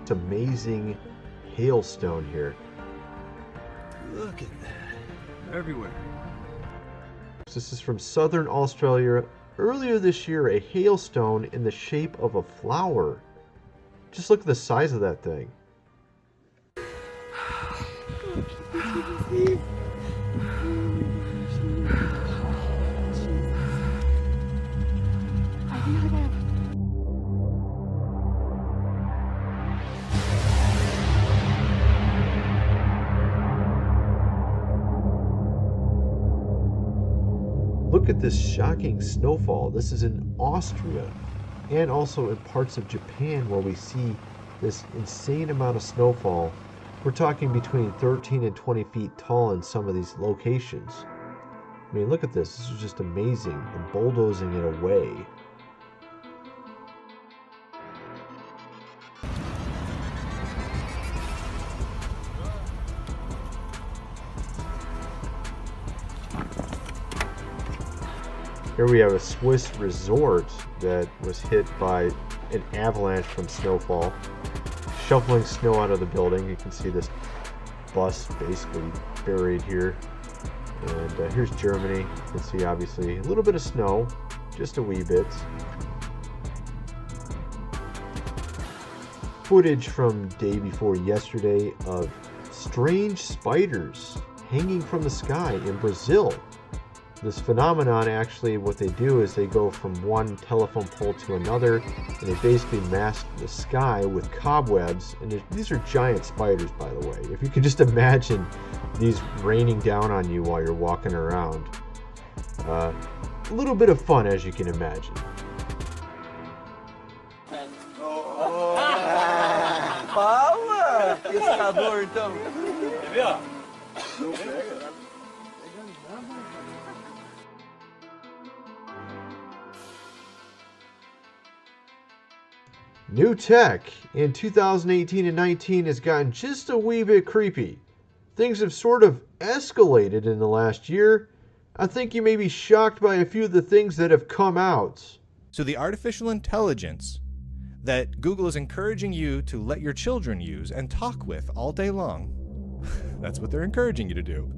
just amazing hailstone here. Look at that. Everywhere. This is from southern Australia. Earlier this year, a hailstone in the shape of a flower. Just look at the size of that thing. Look at this shocking snowfall. This is in Austria and also in parts of Japan where we see this insane amount of snowfall. We're talking between 13 and 20 feet tall in some of these locations. I mean, look at this. This is just amazing. And bulldozing it away. Here we have a Swiss resort that was hit by an avalanche from snowfall, shoveling snow out of the building. You can see this bus basically buried here. And here's Germany. You can see obviously a little bit of snow, just a wee bit. Footage from day before yesterday of strange spiders hanging from the sky in Brazil. This phenomenon, actually, what they do is they go from one telephone pole to another, and they basically mask the sky with cobwebs. And these are giant spiders, by the way. If you could just imagine these raining down on you while you're walking around. A little bit of fun, as you can imagine. Fala! Pescador, então. New tech in 2018 and 19 has gotten just a wee bit creepy. Things have sort of escalated in the last year. I think you may be shocked by a few of the things that have come out. So the artificial intelligence that Google is encouraging you to let your children use and talk with all day long, that's what they're encouraging you to do,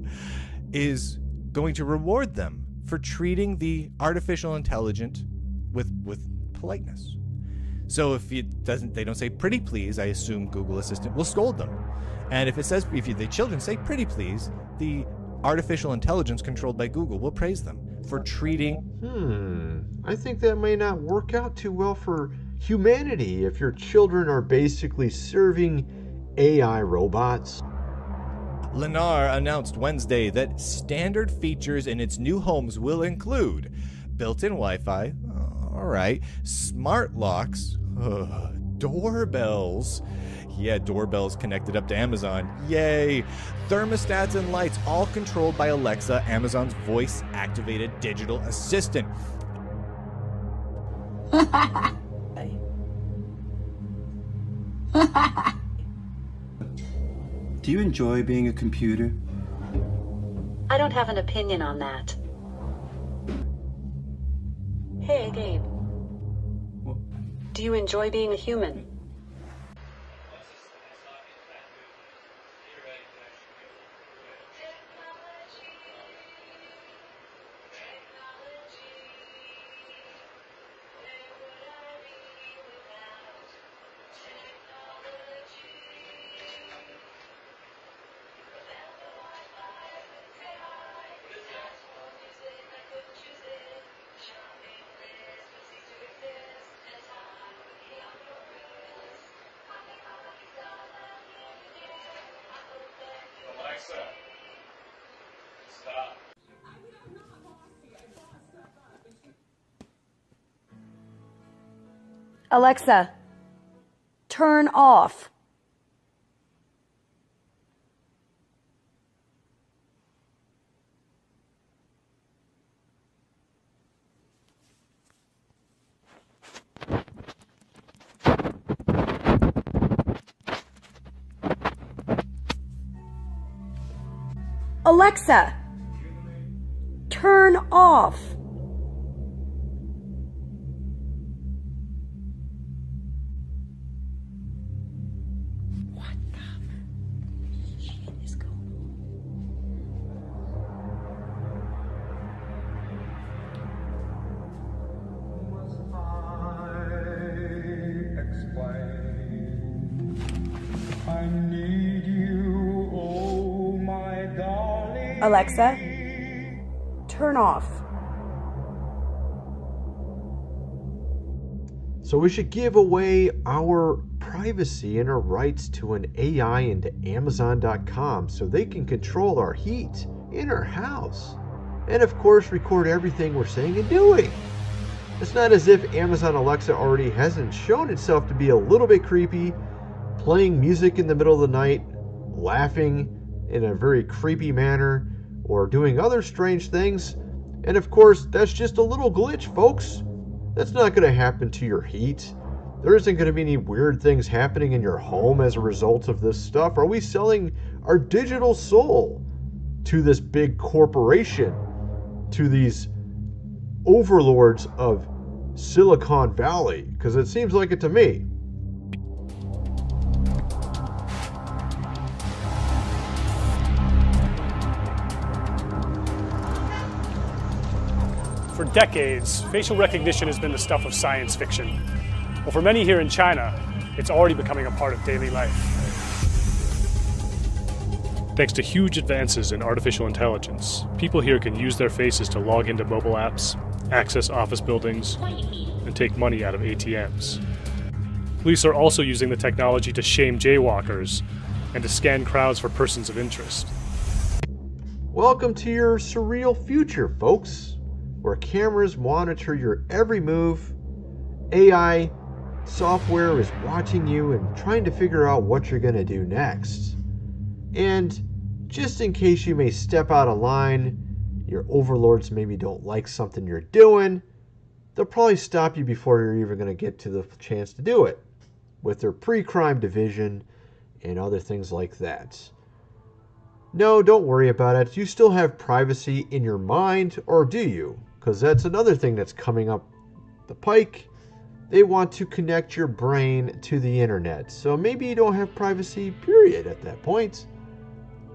is going to reward them for treating the artificial intelligence with politeness. So if they don't say pretty please, I assume Google Assistant will scold them. And if the children say pretty please, the artificial intelligence controlled by Google will praise them for treating. I think that may not work out too well for humanity if your children are basically serving AI robots. Lennar announced Wednesday that standard features in its new homes will include built-in Wi-Fi, all right, smart locks, doorbells, doorbells connected up to Amazon, yay, thermostats and lights, all controlled by Alexa, Amazon's voice-activated digital assistant. Do you enjoy being a computer? I don't have an opinion on that. Hey, Gabe. Do you enjoy being a human? Alexa, stop. Alexa, turn off. Alexa, turn off. Alexa, turn off. So we should give away our privacy and our rights to an AI into Amazon.com so they can control our heat in our house. And of course, record everything we're saying and doing. It's not as if Amazon Alexa already hasn't shown itself to be a little bit creepy, playing music in the middle of the night, laughing in a very creepy manner, or doing other strange things. And of course, that's just a little glitch, folks. That's not going to happen to your heat. There isn't going to be any weird things happening in your home as a result of this stuff. Are we selling our digital soul to this big corporation, to these overlords of Silicon Valley? Because it seems like it to me. For decades, facial recognition has been the stuff of science fiction. Well, for many here in China, it's already becoming a part of daily life. Thanks to huge advances in artificial intelligence, people here can use their faces to log into mobile apps, access office buildings, and take money out of ATMs. Police are also using the technology to shame jaywalkers and to scan crowds for persons of interest. Welcome to your surreal future, folks, where cameras monitor your every move, AI software is watching you and trying to figure out what you're going to do next. And just in case you may step out of line, your overlords maybe don't like something you're doing, they'll probably stop you before you're even going to get to the chance to do it, with their pre-crime division and other things like that. No, don't worry about it. You still have privacy in your mind, or do you? Because that's another thing that's coming up the pike. They want to connect your brain to the internet. So maybe you don't have privacy, period, at that point.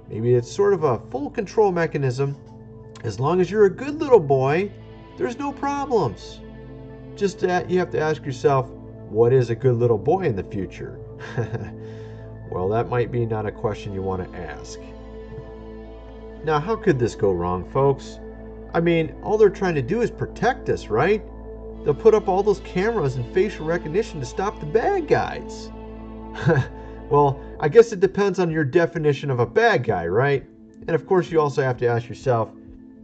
Maybe it's sort of a full control mechanism. As long as you're a good little boy, there's no problems. Just that you have to ask yourself, what is a good little boy in the future? Well, that might be not a question you want to ask. Now, how could this go wrong, folks? I mean, all they're trying to do is protect us, right? They'll put up all those cameras and facial recognition to stop the bad guys. Well, I guess it depends on your definition of a bad guy, right? And of course, you also have to ask yourself,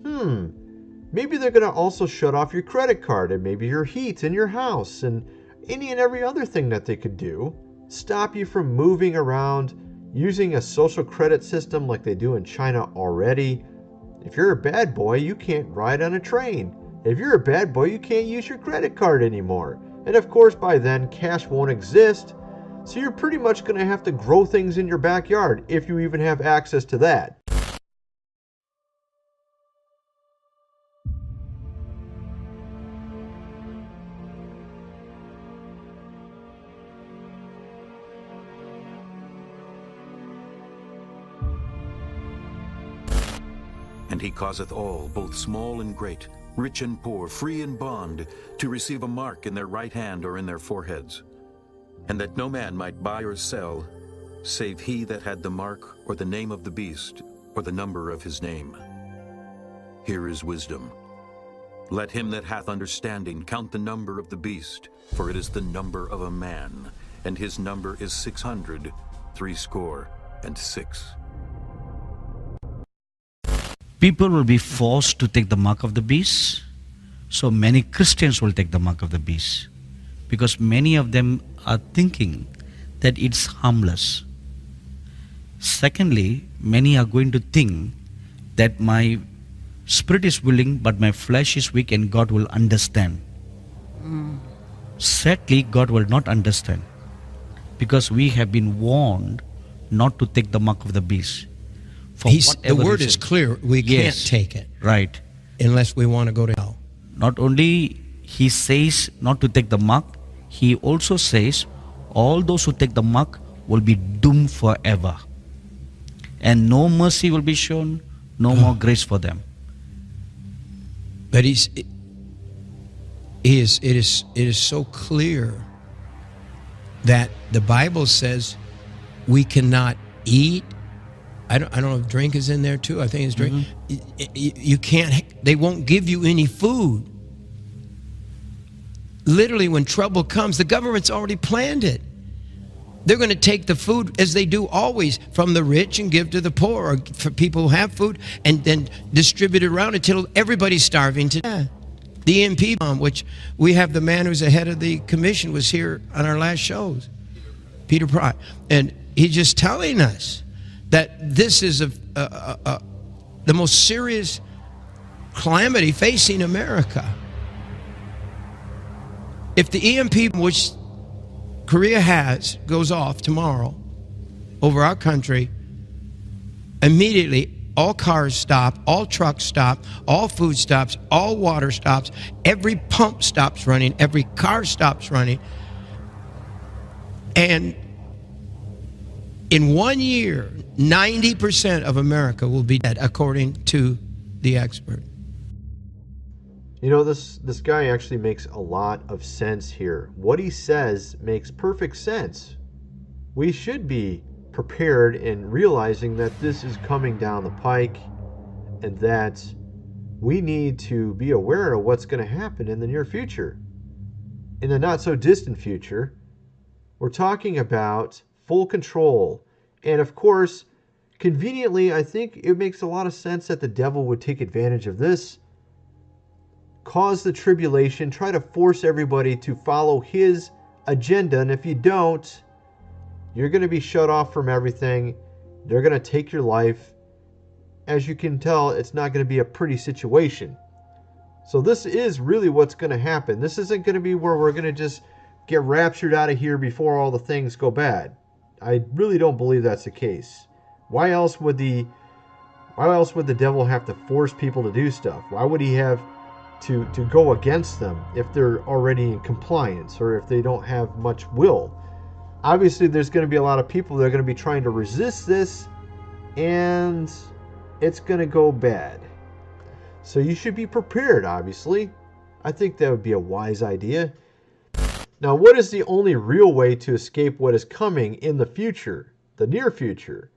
maybe they're going to also shut off your credit card and maybe your heat in your house and any and every other thing that they could do. Stop you from moving around, using a social credit system like they do in China already. If you're a bad boy, you can't ride on a train. If you're a bad boy, you can't use your credit card anymore. And of course, by then, cash won't exist. So you're pretty much going to have to grow things in your backyard if you even have access to that. And he causeth all, both small and great, rich and poor, free and bond, to receive a mark in their right hand or in their foreheads, and that no man might buy or sell, save he that had the mark or the name of the beast or the number of his name. Here is wisdom. Let him that hath understanding count the number of the beast, for it is the number of a man, and his number is 666. People will be forced to take the mark of the beast. So many Christians will take the mark of the beast, because many of them are thinking that it's harmless. Secondly, many are going to think that my spirit is willing but my flesh is weak and God will understand. Sadly, God will not understand, because we have been warned not to take the mark of the beast. The word is clear. We can't take it. Right. Unless we want to go to hell. Not only he says not to take the mark, he also says all those who take the mark will be doomed forever. And no mercy will be shown, no more grace for them. But it is so clear that the Bible says we cannot eat I don't know if drink is in there too. I think it's drink. You can't, they won't give you any food. Literally, when trouble comes, the government's already planned it. They're going to take the food, as they do always, from the rich and give to the poor, or for people who have food, and then distribute it around until everybody's starving to death. The EMP bomb, which we have the man who's the head of the commission, was here on our last shows, Peter Pry, and he's just telling us that this is the most serious calamity facing America. If the EMP, which Korea has, goes off tomorrow over our country, immediately all cars stop, all trucks stop, all food stops, all water stops, every pump stops running, every car stops running. And in 1 year, 90% of America will be dead, according to the expert. You know, this guy actually makes a lot of sense here. What he says makes perfect sense. We should be prepared in realizing that this is coming down the pike, and that we need to be aware of what's going to happen in the near future. In the not so distant future, we're talking about full control. And of course, conveniently, I think it makes a lot of sense that the devil would take advantage of this, cause the tribulation, try to force everybody to follow his agenda. And if you don't, you're going to be shut off from everything. They're going to take your life. As you can tell, it's not going to be a pretty situation. So this is really what's going to happen. This isn't going to be where we're going to just get raptured out of here before all the things go bad. I really don't believe that's the case. Why else would the devil have to force people to do stuff? Why would he have to go against them if they're already in compliance, or if they don't have much will? Obviously, there's going to be a lot of people that are going to be trying to resist this, and it's going to go bad. So you should be prepared, obviously. I think that would be a wise idea. Now, what is the only real way to escape what is coming in the future, the near future?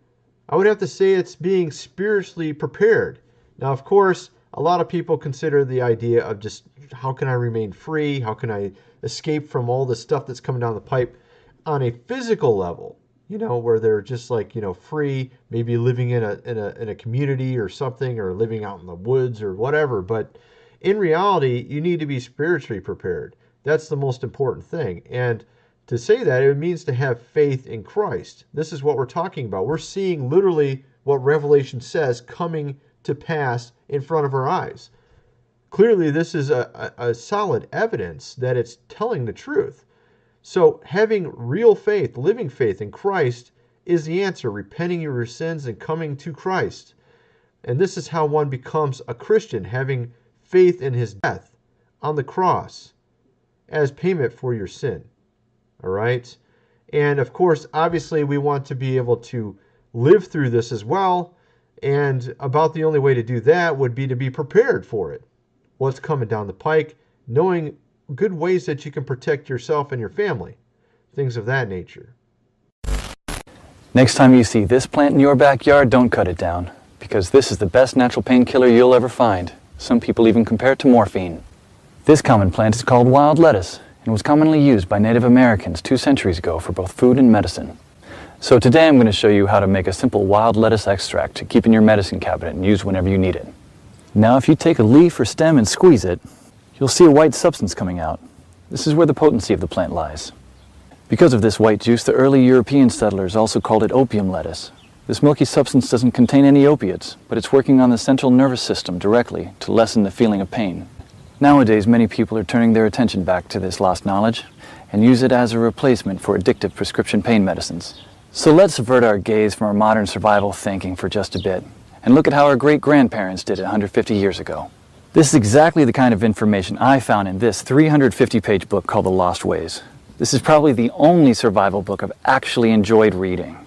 I would have to say it's being spiritually prepared. Now, of course, a lot of people consider the idea of just, how can I remain free? How can I escape from all the stuff that's coming down the pipe on a physical level? You know, where they're just like, you know, free, maybe living in a community or something, or living out in the woods or whatever. But in reality, you need to be spiritually prepared. That's the most important thing. And to say that, it means to have faith in Christ. This is what we're talking about. We're seeing literally what Revelation says coming to pass in front of our eyes. Clearly, this is a solid evidence that it's telling the truth. So having real faith, living faith in Christ, is the answer. Repenting your sins and coming to Christ. And this is how one becomes a Christian, having faith in his death on the cross as payment for your sin. All right? And of course, obviously, we want to be able to live through this as well. And about the only way to do that would be to be prepared for it. What's coming down the pike, knowing good ways that you can protect yourself and your family. Things of that nature. Next time you see this plant in your backyard, don't cut it down, because this is the best natural painkiller you'll ever find. Some people even compare it to morphine. This common plant is called wild lettuce and was commonly used by Native Americans 2 centuries ago for both food and medicine. So today I'm going to show you how to make a simple wild lettuce extract to keep in your medicine cabinet and use whenever you need it. Now if you take a leaf or stem and squeeze it, you'll see a white substance coming out. This is where the potency of the plant lies. Because of this white juice, the early European settlers also called it opium lettuce. This milky substance doesn't contain any opiates, but it's working on the central nervous system directly to lessen the feeling of pain. Nowadays, many people are turning their attention back to this lost knowledge and use it as a replacement for addictive prescription pain medicines. So let's avert our gaze from our modern survival thinking for just a bit and look at how our great-grandparents did it 150 years ago. This is exactly the kind of information I found in this 350-page book called The Lost Ways. This is probably the only survival book I've actually enjoyed reading.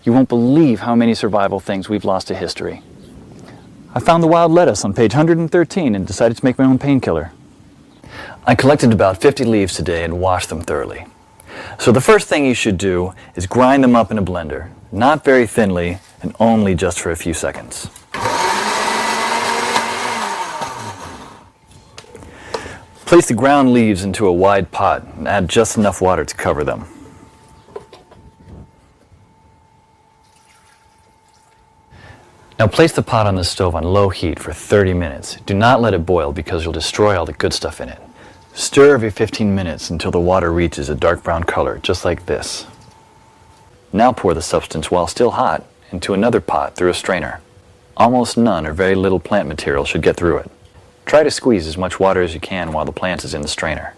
You won't believe how many survival things we've lost to history. I found the wild lettuce on page 113 and decided to make my own painkiller. I collected about 50 leaves today and washed them thoroughly. So the first thing you should do is grind them up in a blender, not very thinly, and only just for a few seconds. Place the ground leaves into a wide pot and add just enough water to cover them. Now place the pot on the stove on low heat for 30 minutes. Do not let it boil because you'll destroy all the good stuff in it. Stir every 15 minutes until the water reaches a dark brown color, just like this. Now pour the substance while still hot into another pot through a strainer. Almost none or very little plant material should get through it. Try to squeeze as much water as you can while the plant is in the strainer.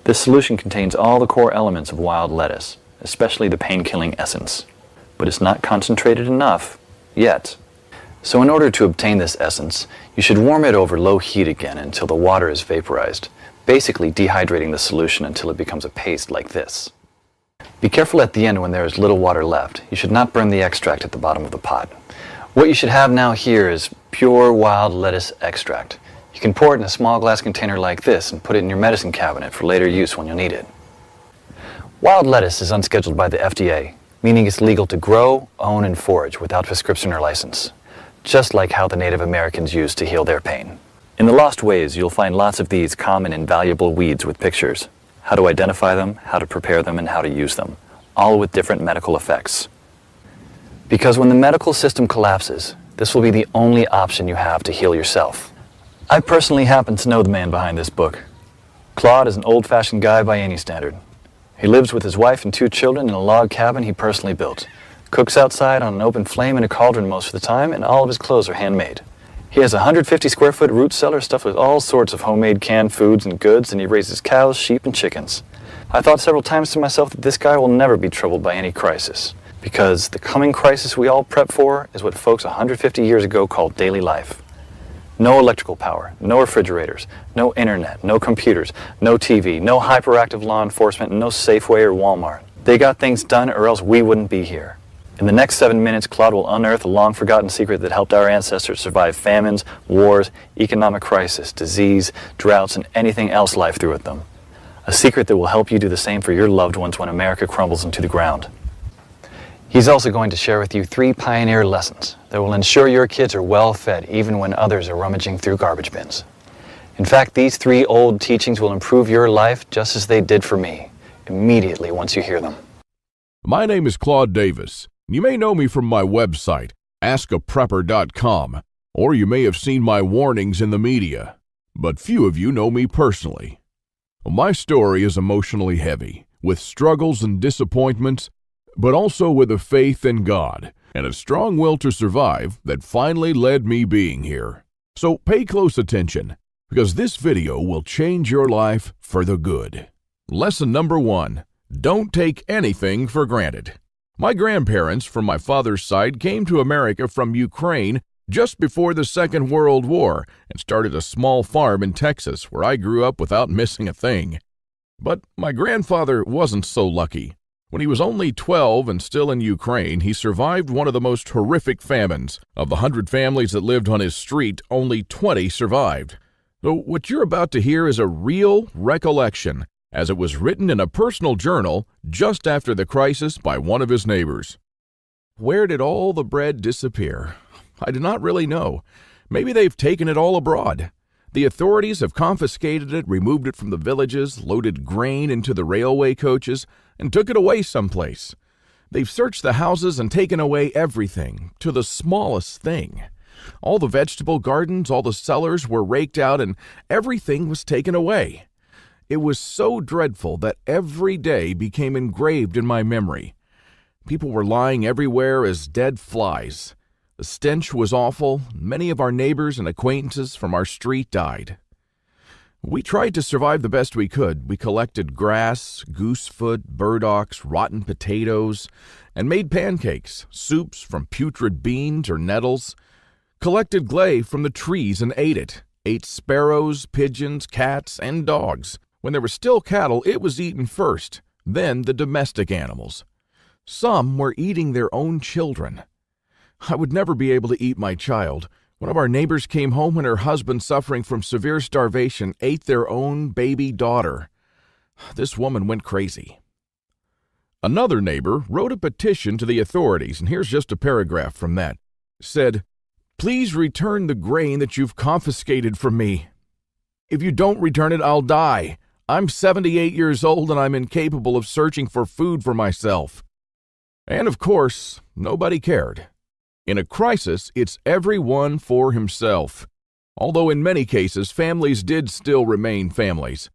This solution contains all the core elements of wild lettuce, especially the pain-killing essence. But it's not concentrated enough yet. So in order to obtain this essence, you should warm it over low heat again until the water is vaporized, basically dehydrating the solution until it becomes a paste like this. Be careful at the end when there is little water left. You should not burn the extract at the bottom of the pot. What you should have now here is pure wild lettuce extract. You can pour it in a small glass container like this and put it in your medicine cabinet for later use when you'll need it. Wild lettuce is unscheduled by the FDA, meaning it's legal to grow, own, and forage without prescription or license, just like how the Native Americans used to heal their pain. In the Lost Ways, you'll find lots of these common and valuable weeds with pictures, how to identify them, how to prepare them, and how to use them, all with different medical effects. Because when the medical system collapses, this will be the only option you have to heal yourself. I personally happen to know the man behind this book. Claude is an old-fashioned guy by any standard. He lives with his wife and 2 children in a log cabin he personally built, cooks outside on an open flame in a cauldron most of the time, and all of his clothes are handmade. He has a 150-square-foot root cellar stuffed with all sorts of homemade canned foods and goods, and he raises cows, sheep, and chickens. I thought several times to myself that this guy will never be troubled by any crisis, because the coming crisis we all prep for is what folks 150 years ago called daily life. No electrical power, no refrigerators, no internet, no computers, no TV, no hyperactive law enforcement, no Safeway or Walmart. They got things done or else we wouldn't be here. In the next 7 minutes, Claude will unearth a long-forgotten secret that helped our ancestors survive famines, wars, economic crisis, disease, droughts, and anything else life threw at them. A secret that will help you do the same for your loved ones when America crumbles into the ground. He's also going to share with you 3 pioneer lessons that will ensure your kids are well fed even when others are rummaging through garbage bins. In fact, these 3 old teachings will improve your life just as they did for me, immediately once you hear them. My name is Claude Davis. You may know me from my website, askaprepper.com, or you may have seen my warnings in the media, but few of you know me personally. My story is emotionally heavy, with struggles and disappointments, but also with a faith in God and a strong will to survive that finally led me being here. So pay close attention, because this video will change your life for the good. Lesson number 1, don't take anything for granted. My grandparents from my father's side came to America from Ukraine just before the Second World War and started a small farm in Texas where I grew up without missing a thing. But my grandfather wasn't so lucky. When he was only 12 and still in Ukraine, he survived one of the most horrific famines. Of the 100 families that lived on his street, only 20 survived. So what you're about to hear is a real recollection, as it was written in a personal journal just after the crisis by one of his neighbors. Where did all the bread disappear? I do not really know. Maybe they've taken it all abroad. The authorities have confiscated it, removed it from the villages, loaded grain into the railway coaches, and took it away someplace. They've searched the houses and taken away everything, to the smallest thing. All the vegetable gardens, all the cellars were raked out, and everything was taken away. It was so dreadful that every day became engraved in my memory. People were lying everywhere as dead flies. The stench was awful. Many of our neighbors and acquaintances from our street died. We tried to survive the best we could. We collected grass, goosefoot, burdocks, rotten potatoes, and made pancakes, soups from putrid beans or nettles, collected clay from the trees and ate it, ate sparrows, pigeons, cats, and dogs. When there were still cattle, it was eaten first, then the domestic animals. Some were eating their own children. I would never be able to eat my child. One of our neighbors came home when her husband, suffering from severe starvation, ate their own baby daughter. This woman went crazy. Another neighbor wrote a petition to the authorities, and here's just a paragraph from that. Said, "Please return the grain that you've confiscated from me. If you don't return it, I'll die. I'm 78 years old and I'm incapable of searching for food for myself." And of course, nobody cared. In a crisis, it's everyone for himself. Although in many cases, families did still remain families.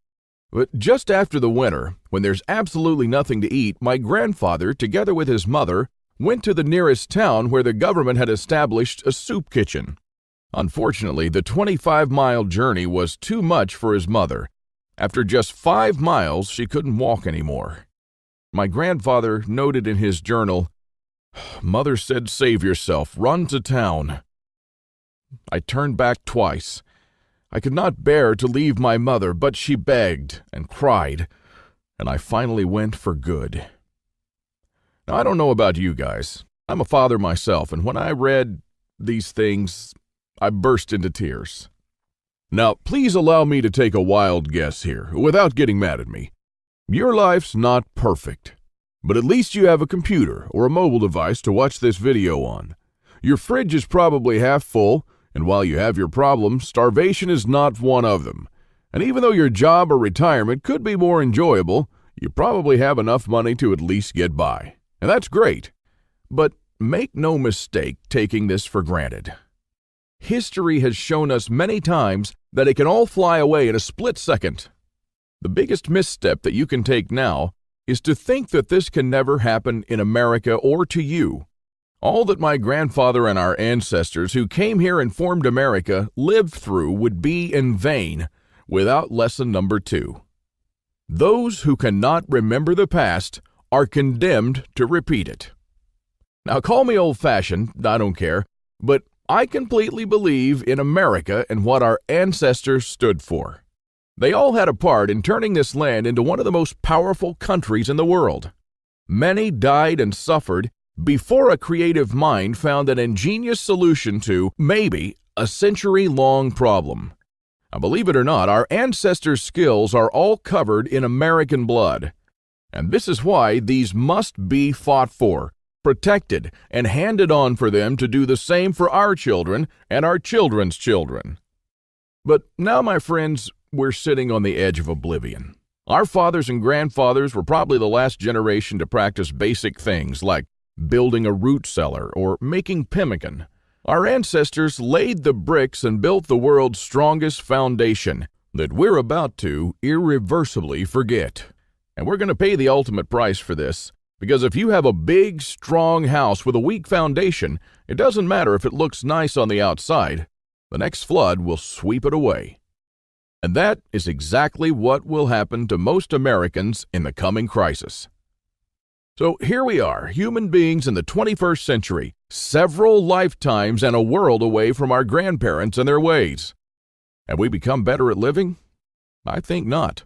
But just after the winter, when there's absolutely nothing to eat, my grandfather, together with his mother, went to the nearest town where the government had established a soup kitchen. Unfortunately, the 25-mile journey was too much for his mother. After just 5 miles, she couldn't walk anymore. My grandfather noted in his journal, "Mother said, save yourself, run to town." I turned back twice. I could not bear to leave my mother, but she begged and cried, and I finally went for good. Now, I don't know about you guys. I'm a father myself, and when I read these things, I burst into tears. Now, please allow me to take a wild guess here, without getting mad at me. Your life's not perfect, but at least you have a computer or a mobile device to watch this video on. Your fridge is probably half full, and while you have your problems, starvation is not one of them. And even though your job or retirement could be more enjoyable, you probably have enough money to at least get by. And that's great. But make no mistake taking this for granted. History has shown us many times that it can all fly away in a split second. The biggest misstep that you can take now is to think that this can never happen in America or to you. All that my grandfather and our ancestors who came here and formed America lived through would be in vain without lesson number 2. Those who cannot remember the past are condemned to repeat it. Now, call me old-fashioned, I don't care, but I completely believe in America and what our ancestors stood for. They all had a part in turning this land into one of the most powerful countries in the world. Many died and suffered before a creative mind found an ingenious solution to, maybe, a century-long problem. Now, believe it or not, our ancestors' skills are all covered in American blood. And this is why these must be fought for, protected, and handed on for them to do the same for our children and our children's children. But now, my friends, we're sitting on the edge of oblivion. Our fathers and grandfathers were probably the last generation to practice basic things like building a root cellar or making pemmican. Our ancestors laid the bricks and built the world's strongest foundation that we're about to irreversibly forget. And we're going to pay the ultimate price for this, because if you have a big, strong house with a weak foundation, it doesn't matter if it looks nice on the outside. The next flood will sweep it away. And that is exactly what will happen to most Americans in the coming crisis. So here we are, human beings in the 21st century, several lifetimes and a world away from our grandparents and their ways. Have we become better at living? I think not.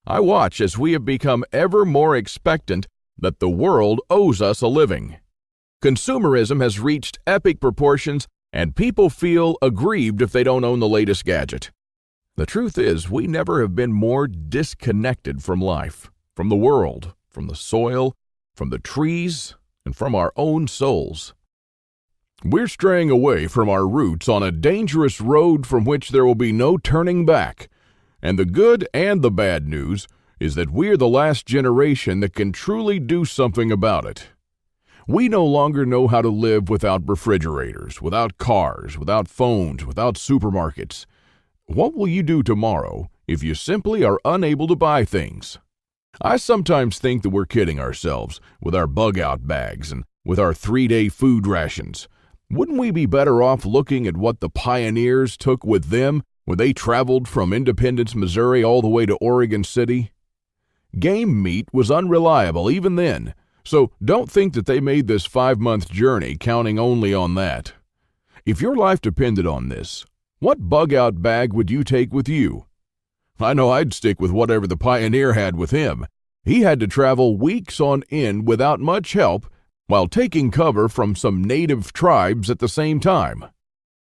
I watch as we have become ever more expectant that the world owes us a living. Consumerism has reached epic proportions, and people feel aggrieved if they don't own the latest gadget. The truth is, we never have been more disconnected from life, from the world, from the soil, from the trees, and from our own souls. We're straying away from our roots on a dangerous road from which there will be no turning back. And the good and the bad news is that we're the last generation that can truly do something about it. We no longer know how to live without refrigerators, without cars, without phones, without supermarkets. What will you do tomorrow if you simply are unable to buy things? I sometimes think that we're kidding ourselves with our bug-out bags and with our 3-day food rations. Wouldn't we be better off looking at what the pioneers took with them when they traveled from Independence, Missouri all the way to Oregon City? Game meat was unreliable even then, so don't think that they made this 5-month journey counting only on that. If your life depended on this, what bug-out bag would you take with you? I know I'd stick with whatever the pioneer had with him. He had to travel weeks on end without much help while taking cover from some native tribes at the same time.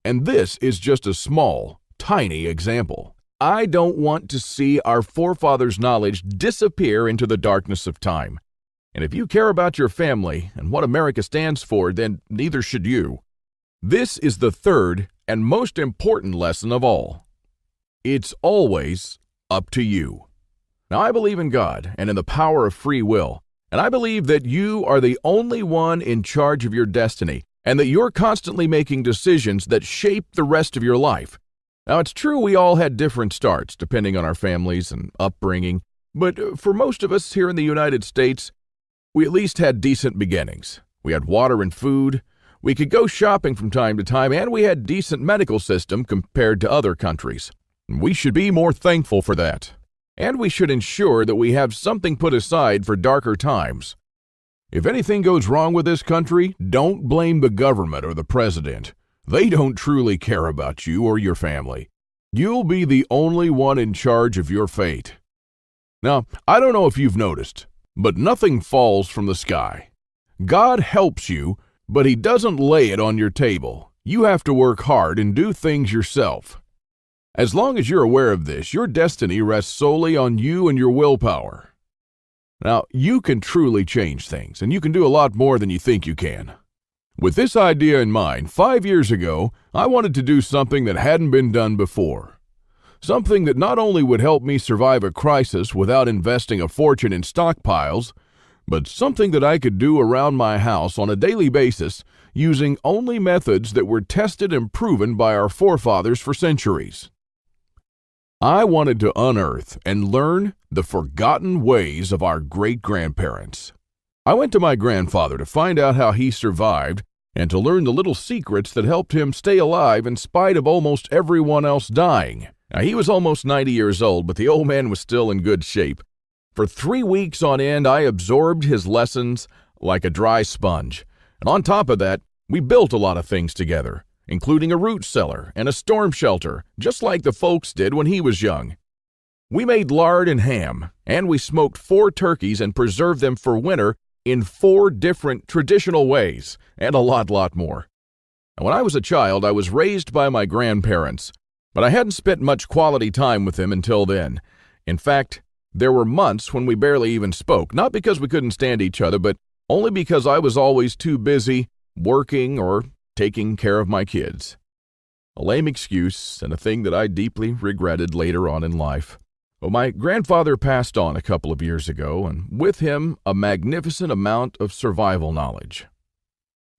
And this is just a small, tiny example. I don't want to see our forefathers' knowledge disappear into the darkness of time. And if you care about your family and what America stands for, then neither should you. This is the third and most important lesson of all. It's always up to you. Now, I believe in God and in the power of free will, and I believe that you are the only one in charge of your destiny, and that you're constantly making decisions that shape the rest of your life. Now, it's true we all had different starts, depending on our families and upbringing, but for most of us here in the United States, we at least had decent beginnings. We had water and food, we could go shopping from time to time, and we had a decent medical system compared to other countries. We should be more thankful for that. And we should ensure that we have something put aside for darker times. If anything goes wrong with this country, don't blame the government or the president. They don't truly care about you or your family. You'll be the only one in charge of your fate. Now, I don't know if you've noticed, but nothing falls from the sky. God helps you, but He doesn't lay it on your table. You have to work hard and do things yourself. As long as you're aware of this, your destiny rests solely on you and your willpower. Now, you can truly change things, and you can do a lot more than you think you can. With this idea in mind, 5 years ago, I wanted to do something that hadn't been done before. Something that not only would help me survive a crisis without investing a fortune in stockpiles, but something that I could do around my house on a daily basis using only methods that were tested and proven by our forefathers for centuries. I wanted to unearth and learn the forgotten ways of our great-grandparents. I went to my grandfather to find out how he survived and to learn the little secrets that helped him stay alive in spite of almost everyone else dying. Now, he was almost 90 years old, but the old man was still in good shape. For 3 weeks on end, I absorbed his lessons like a dry sponge. And on top of that, we built a lot of things together, including a root cellar and a storm shelter, just like the folks did when he was young. We made lard and ham, and we smoked 4 turkeys and preserved them for winter in 4 different traditional ways, and a lot more. And when I was a child, I was raised by my grandparents, but I hadn't spent much quality time with them until then. In fact, there were months when we barely even spoke, not because we couldn't stand each other, but only because I was always too busy working or taking care of my kids. A lame excuse and a thing that I deeply regretted later on in life. Well, my grandfather passed on a couple of years ago, and with him, a magnificent amount of survival knowledge.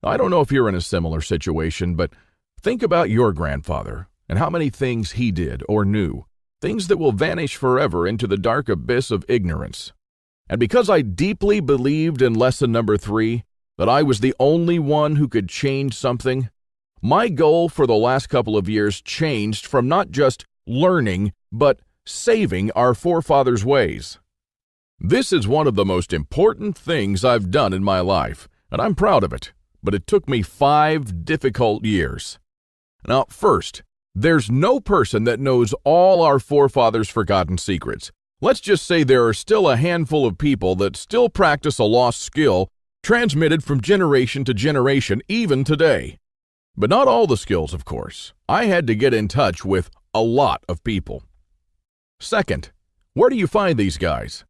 I don't know if you're in a similar situation, but think about your grandfather and how many things he did or knew, things that will vanish forever into the dark abyss of ignorance. And because I deeply believed in lesson number 3, that I was the only one who could change something, my goal for the last couple of years changed from not just learning, but saving our forefathers' ways. This is one of the most important things I've done in my life, and I'm proud of it, but it took me 5 difficult years. Now, first, there's no person that knows all our forefathers' forgotten secrets. Let's just say there are still a handful of people that still practice a lost skill transmitted from generation to generation, even today. But not all the skills, of course. I had to get in touch with a lot of people. Second, where do you find these guys?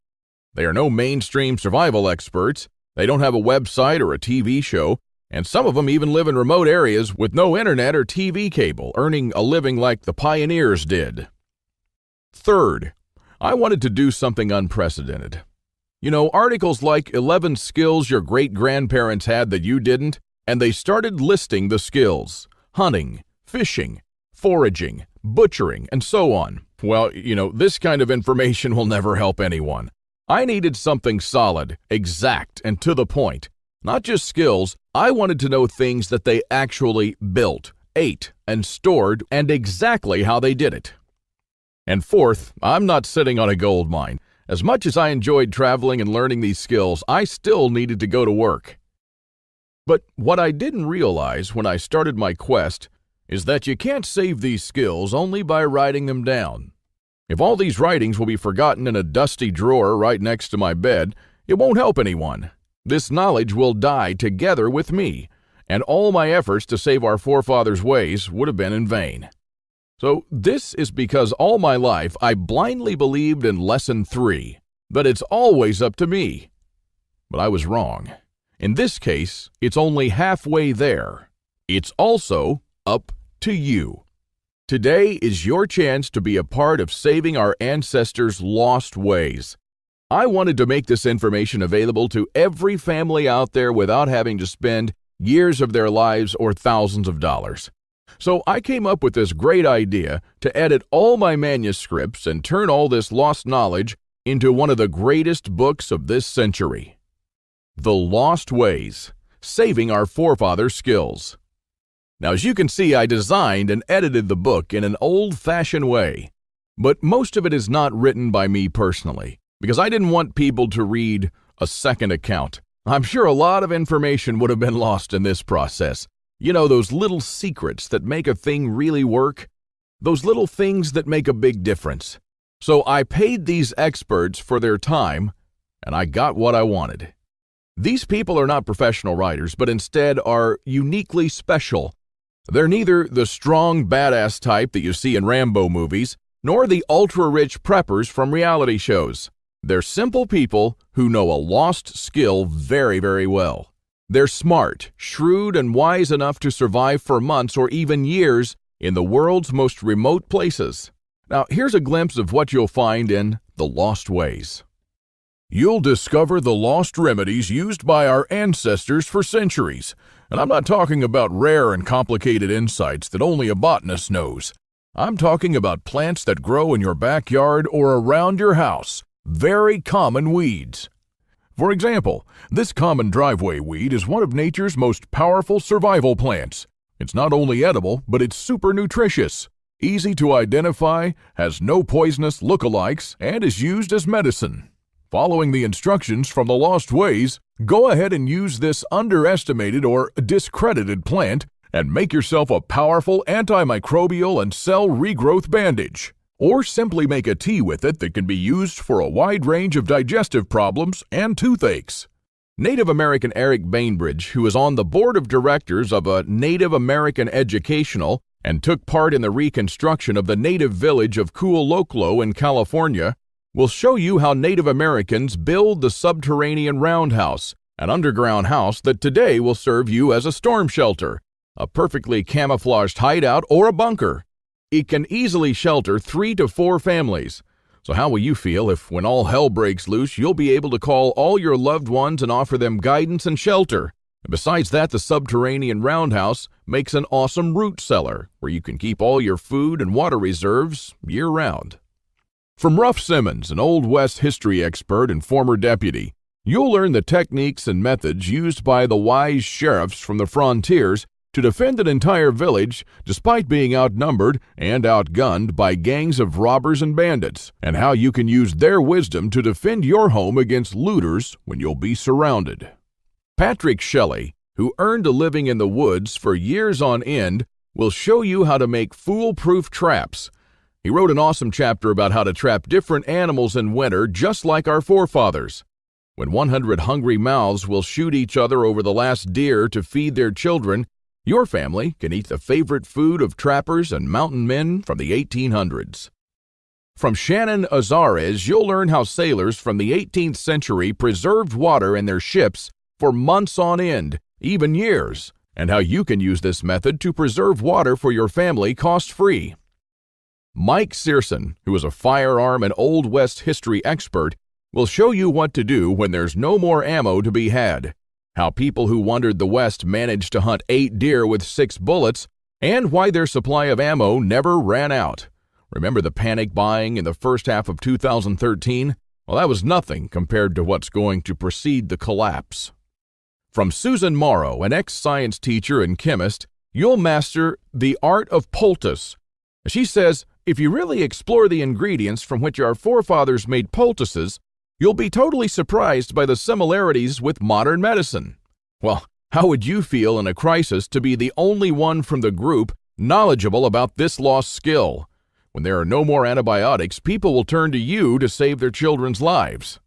They are no mainstream survival experts. They don't have a website or a TV show, and some of them even live in remote areas with no internet or TV cable, earning a living like the pioneers did. Third, I wanted to do something unprecedented. You know, articles like 11 skills your great-grandparents had that you didn't, and they started listing the skills: hunting, fishing, foraging, butchering, and so on. Well, this kind of information will never help anyone. I needed something solid, exact, and to the point. Not just skills, I wanted to know things that they actually built, ate, and stored, and exactly how they did it. And fourth, I'm not sitting on a gold mine. As much as I enjoyed traveling and learning these skills, I still needed to go to work. But what I didn't realize when I started my quest is that you can't save these skills only by writing them down. If all these writings will be forgotten in a dusty drawer right next to my bed, it won't help anyone. This knowledge will die together with me, and all my efforts to save our forefathers' ways would have been in vain. So this is because all my life I blindly believed in lesson 3, that it's always up to me. but I was wrong. In this case, it's only halfway there. It's also up to you. Today is your chance to be a part of saving our ancestors' lost ways. I wanted to make this information available to every family out there without having to spend years of their lives or thousands of dollars. So I came up with this great idea to edit all my manuscripts and turn all this lost knowledge into one of the greatest books of this century. The Lost Ways, Saving Our Forefathers' Skills. Now, as you can see, I designed and edited the book in an old-fashioned way, but most of it is not written by me personally, because I didn't want people to read a second account. I'm sure a lot of information would have been lost in this process. You know, those little secrets that make a thing really work? Those little things that make a big difference. So I paid these experts for their time, and I got what I wanted. These people are not professional writers, but instead are uniquely special. They're neither the strong, badass type that you see in Rambo movies, nor the ultra-rich preppers from reality shows. They're simple people who know a lost skill very, very well. They're smart, shrewd, and wise enough to survive for months or even years in the world's most remote places. Now, here's a glimpse of what you'll find in The Lost Ways. You'll discover the lost remedies used by our ancestors for centuries. And I'm not talking about rare and complicated insights that only a botanist knows. I'm talking about plants that grow in your backyard or around your house. Very common weeds. For example, this common driveway weed is one of nature's most powerful survival plants. It's not only edible, but it's super nutritious, easy to identify, has no poisonous lookalikes, and is used as medicine. Following the instructions from The Lost Ways, go ahead and use this underestimated or discredited plant and make yourself a powerful antimicrobial and cell regrowth bandage. Or simply make a tea with it that can be used for a wide range of digestive problems and toothaches. Native American Eric Bainbridge, who is on the board of directors of a Native American Educational and took part in the reconstruction of the native village of Kualoklo in California, will show you how Native Americans build the subterranean roundhouse, an underground house that today will serve you as a storm shelter, a perfectly camouflaged hideout, or a bunker. It can easily shelter 3 to 4 families. So how will you feel if, when all hell breaks loose, you'll be able to call all your loved ones and offer them guidance and shelter? And besides that, the subterranean roundhouse makes an awesome root cellar where you can keep all your food and water reserves year-round. From Ruff Simmons, an Old West history expert and former deputy, you'll learn the techniques and methods used by the wise sheriffs from the frontiers to defend an entire village despite being outnumbered and outgunned by gangs of robbers and bandits, and how you can use their wisdom to defend your home against looters when you'll be surrounded. Patrick Shelley, who earned a living in the woods for years on end, will show you how to make foolproof traps. He wrote an awesome chapter about how to trap different animals in winter just like our forefathers. When 100 hungry mouths will shoot each other over the last deer to feed their children, your family can eat the favorite food of trappers and mountain men from the 1800s. From Shannon Azares, you'll learn how sailors from the 18th century preserved water in their ships for months on end, even years, and how you can use this method to preserve water for your family cost-free. Mike Searson, who is a firearm and Old West history expert, will show you what to do when there's no more ammo to be had, how people who wandered the West managed to hunt 8 deer with 6 bullets, and why their supply of ammo never ran out. Remember the panic buying in the first half of 2013? Well, that was nothing compared to what's going to precede the collapse. From Susan Morrow, an ex-science teacher and chemist, you'll master the art of poultice. She says, if you really explore the ingredients from which our forefathers made poultices, you'll be totally surprised by the similarities with modern medicine. Well, how would you feel in a crisis to be the only one from the group knowledgeable about this lost skill? When there are no more antibiotics, people will turn to you to save their children's lives.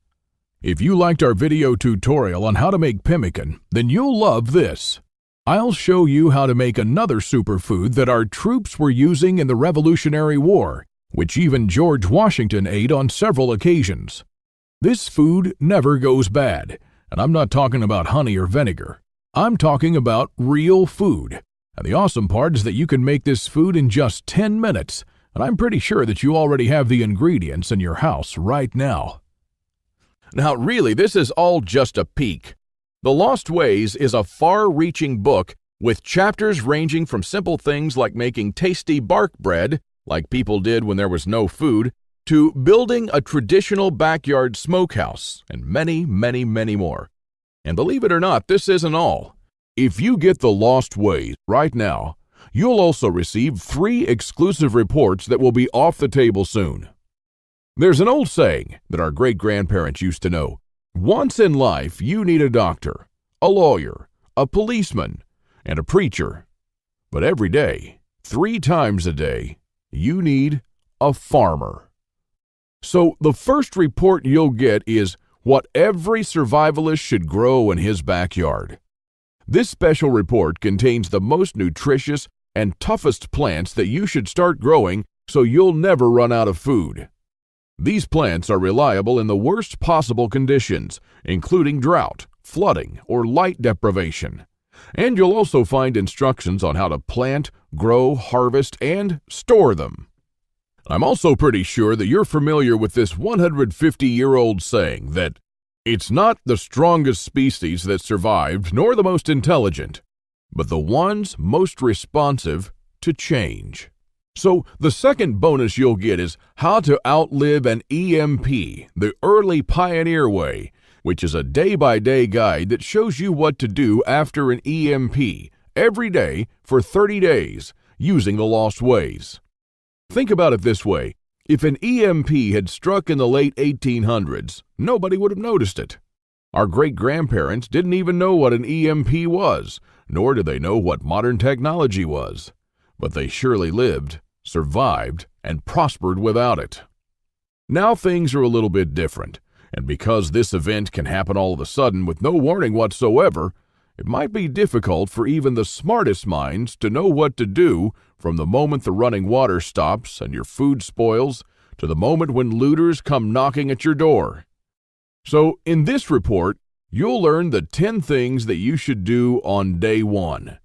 If you liked our video tutorial on how to make pemmican, then you'll love this. I'll show you how to make another superfood that our troops were using in the Revolutionary War, which even George Washington ate on several occasions. This food never goes bad, And I'm not talking about honey or vinegar. I'm talking about real food. And the awesome part is that you can make this food in just 10 minutes. And I'm pretty sure that you already have the ingredients in your house right now. Now, really, this is all just a peek. The Lost Ways is a far-reaching book with chapters ranging from simple things like making tasty bark bread, like people did when there was no food, to building a traditional backyard smokehouse, and many, many, many more. And believe it or not, this isn't all. If you get The Lost Ways right now, you'll also receive 3 exclusive reports that will be off the table soon. There's an old saying that our great-grandparents used to know. Once in life, you need a doctor, a lawyer, a policeman, and a preacher. But every day, 3 times a day, you need a farmer. So the first report you'll get is what every survivalist should grow in his backyard. This special report contains the most nutritious and toughest plants that you should start growing so you'll never run out of food. These plants are reliable in the worst possible conditions, including drought, flooding, or light deprivation. And you'll also find instructions on how to plant, grow, harvest, and store them. I'm also pretty sure that you're familiar with this 150-year-old saying that it's not the strongest species that survived nor the most intelligent, but the ones most responsive to change. So the second bonus you'll get is how to outlive an EMP, the early pioneer way, which is a day-by-day guide that shows you what to do after an EMP every day for 30 days using the Lost Ways. Think about it this way. If an EMP had struck in the late 1800s, nobody would have noticed it. Our great-grandparents didn't even know what an EMP was, nor did they know what modern technology was. But they surely lived, survived, and prospered without it. Now things are a little bit different, and because this event can happen all of a sudden with no warning whatsoever, it might be difficult for even the smartest minds to know what to do from the moment the running water stops and your food spoils to the moment when looters come knocking at your door. So in this report, you'll learn the 10 things that you should do on day 1,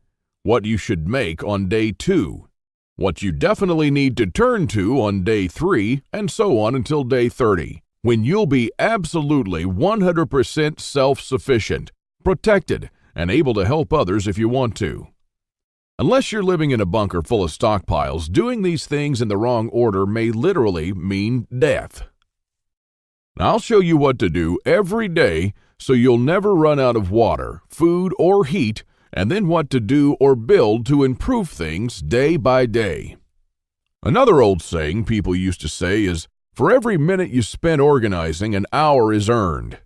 what you should make on day 2, what you definitely need to turn to on day 3, and so on until day 30, when you'll be absolutely 100% self-sufficient, protected, and able to help others if you want to. Unless you're living in a bunker full of stockpiles, doing these things in the wrong order may literally mean death. Now, I'll show you what to do every day so you'll never run out of water, food, or heat, and then what to do or build to improve things day by day. Another old saying people used to say is, for every minute you spend organizing, an hour is earned.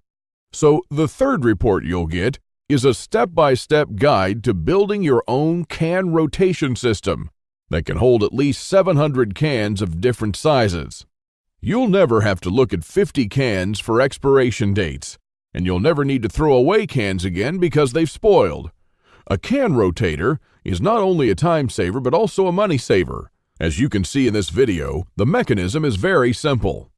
So the third report you'll get is a step-by-step guide to building your own can rotation system that can hold at least 700 cans of different sizes. You'll never have to look at 50 cans for expiration dates, and you'll never need to throw away cans again because they've spoiled. A can rotator is not only a time saver but also a money saver. As you can see in this video, the mechanism is very simple.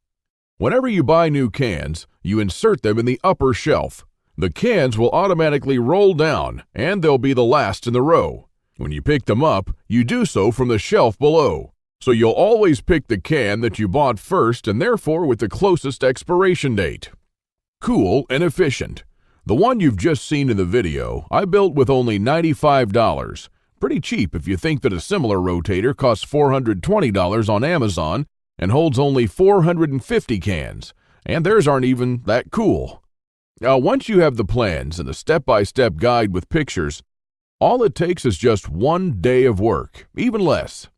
Whenever you buy new cans, you insert them in the upper shelf. The cans will automatically roll down, and they'll be the last in the row. When you pick them up, you do so from the shelf below. So you'll always pick the can that you bought first and therefore with the closest expiration date. Cool and efficient. The one you've just seen in the video, I built with only $95. Pretty cheap if you think that a similar rotator costs $420 on Amazon and holds only 450 cans, and theirs aren't even that cool. Now, once you have the plans and the step-by-step guide with pictures, all it takes is just 1 day of work, even less.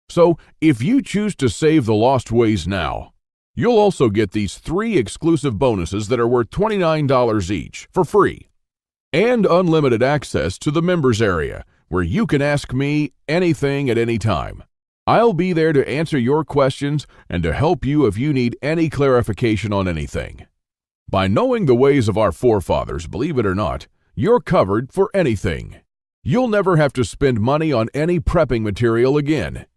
So, if you choose to save the Lost Ways now, you'll also get these 3 exclusive bonuses that are worth $29 each, for free, and unlimited access to the members area, where you can ask me anything at any time. I'll be there to answer your questions and to help you if you need any clarification on anything. By knowing the ways of our forefathers, believe it or not, you're covered for anything. You'll never have to spend money on any prepping material again.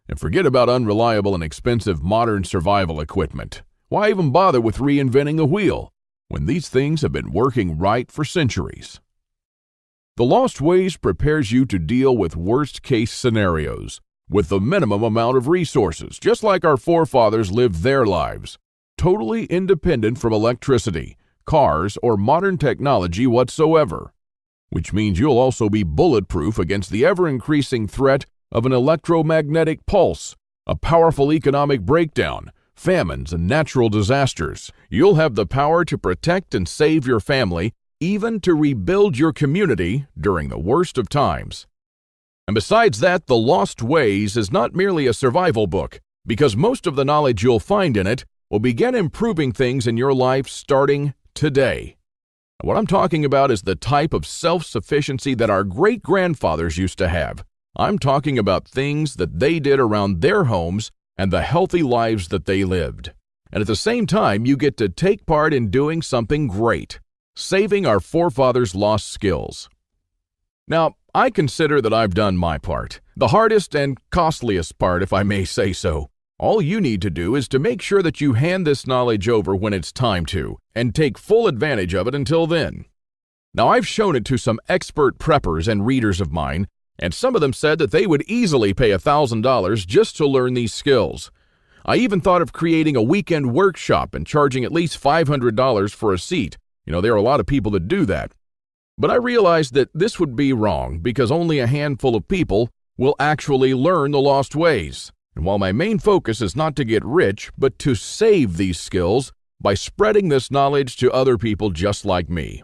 And forget about unreliable and expensive modern survival equipment. Why even bother with reinventing the wheel? when these things have been working right for centuries. The Lost Ways prepares you to deal with worst-case scenarios with the minimum amount of resources, just like our forefathers lived their lives, totally independent from electricity, cars, or modern technology whatsoever, which means you'll also be bulletproof against the ever-increasing threat of an electromagnetic pulse, a powerful economic breakdown, famines, and natural disasters. You'll have the power to protect and save your family, even to rebuild your community during the worst of times. And besides that, The Lost Ways is not merely a survival book, because most of the knowledge you'll find in it will begin improving things in your life starting today. What I'm talking about is the type of self-sufficiency that our great-grandfathers used to have. I'm talking about things that they did around their homes and the healthy lives that they lived. And at the same time, you get to take part in doing something great, saving our forefathers' lost skills. Now, I consider that I've done my part, the hardest and costliest part, if I may say so. All you need to do is to make sure that you hand this knowledge over when it's time to, and take full advantage of it until then. Now, I've shown it to some expert preppers and readers of mine, and some of them said that they would easily pay $1,000 just to learn these skills. I even thought of creating a weekend workshop and charging at least $500 for a seat. There are a lot of people that do that. But I realized that this would be wrong because only a handful of people will actually learn the Lost Ways. And while my main focus is not to get rich, but to save these skills by spreading this knowledge to other people just like me.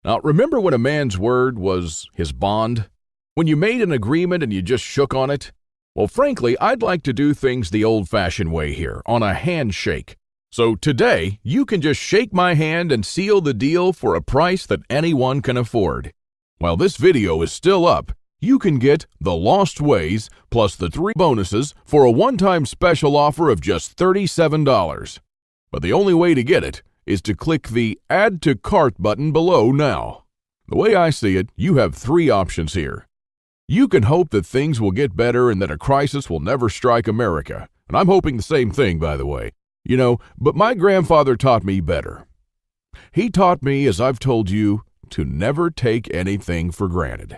Now, remember when a man's word was his bond? When you made an agreement and you just shook on it? Well, frankly, I'd like to do things the old-fashioned way here, on a handshake. So today, you can just shake my hand and seal the deal for a price that anyone can afford. While this video is still up, you can get The Lost Ways plus the 3 bonuses for a one-time special offer of just $37. But the only way to get it is to click the Add to Cart button below now. The way I see it, you have 3 options here. You can hope that things will get better and that a crisis will never strike America. And I'm hoping the same thing, by the way. But my grandfather taught me better. He taught me, as I've told you, to never take anything for granted.